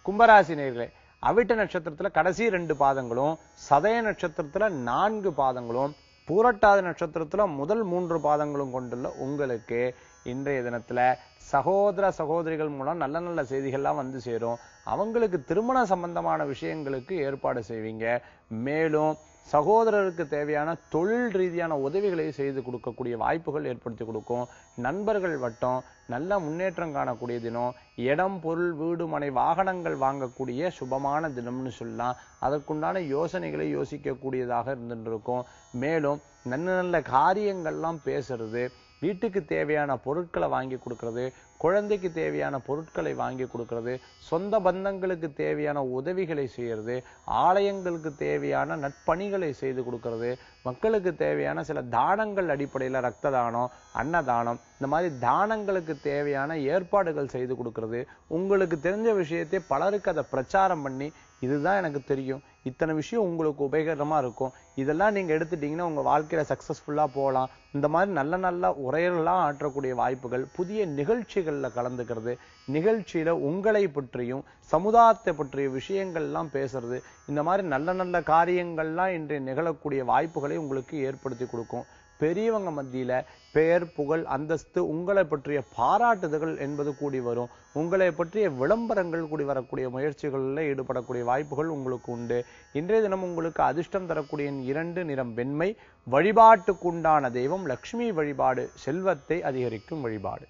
கும்பராசி நேயர்களே, அவிட்ட நட்சத்திரத்துல கடைசி 2 பாதங்களும், சதய நட்சத்திரத்துல 4 பாதங்களும், பூரட்டாதி நட்சத்திரத்துல முதல் 3 பாதங்களும் கொண்டுள்ள உங்களுக்கு இன்றைய தினத்துல சகோதர சகோதரிகள் மூலம் நல்ல நல்ல செய்திகள்லாம் வந்து சேரும். அவங்களுக்கு திருமண சம்பந்தமான விஷயங்களுக்கு ஏற்பாடு செய்வீங்க. மேலும் சகோதரருக்கு தேவையான தொழில் ரீதியான உதவிகளை செய்து கொடுக்கக்கூடிய வாய்ப்புகள் ஏற்படுத்தி கொடுக்கும். நண்பர்கள் வட்டம் நல்ல முன்னேற்றம் காணக்கூடிய தினம். இடம், பொருள், வீடு, மனை, வாகனங்கள் வாங்கக்கூடிய சுபமான தினம்னு சொல்லலாம். அதற்குண்டான யோசனைகளை யோசிக்கக்கூடியதாக இருந்துருக்கும். மேலும் நல்ல நல்ல காரியங்கள்லாம் பேசுறது, வீட்டுக்கு தேவையான பொருட்களை வாங்கி கொடுக்கறது, குழந்தைக்கு தேவையான பொருட்களை வாங்கி கொடுக்கறது, சொந்த பந்தங்களுக்கு தேவையான உதவிகளை செய்யறது, ஆலயங்களுக்கு தேவையான நற்பணிகளை செய்து கொடுக்கறது, மக்களுக்கு தேவையான சில தானங்கள் அடிப்படையில் ரத்த தானம், அன்னதானம், இந்த மாதிரி தானங்களுக்கு தேவையான ஏற்பாடுகள் செய்து கொடுக்கறது, உங்களுக்கு தெரிஞ்ச விஷயத்தை பலருக்கு அதை பிரச்சாரம் பண்ணி இதுதான் எனக்கு தெரியும், இத்தனை விஷயம் உங்களுக்கு உபயோகரமா இருக்கும், இதெல்லாம் நீங்க எடுத்துட்டீங்கன்னா உங்க வாழ்க்கையில சக்சஸ்ஃபுல்லா போகலாம், இந்த மாதிரி நல்ல நல்ல உரையெல்லாம் ஆற்றக்கூடிய வாய்ப்புகள், புதிய நிகழ்ச்சிகள்ல கலந்துக்கிறது, நிகழ்ச்சியில உங்களை பற்றியும் சமுதாயத்தை பற்றிய விஷயங்கள்லாம் பேசுறது, இந்த மாதிரி நல்ல நல்ல காரியங்கள்லாம் இன்றைய நிகழக்கூடிய வாய்ப்புகளை உங்களுக்கு ஏற்படுத்தி கொடுக்கும். பெரியவங்க மத்தியில பெயர், புகழ், அந்தஸ்து, உங்களை பற்றிய பாராட்டுதல்கள் என்பது கூடி வரும். உங்களை பற்றிய விளம்பரங்கள் கூடி வரக்கூடிய முயற்சிகளில் ஈடுபடக்கூடிய வாய்ப்புகள் உங்களுக்கு உண்டு. இன்றைய தினம் உங்களுக்கு அதிர்ஷ்டம் தரக்கூடிய 2 நிறம் வெண்மை. வழிபாட்டுக்குண்டான தெய்வம் லக்ஷ்மி வழிபாடு, செல்வத்தை அதிகரிக்கும் வழிபாடு.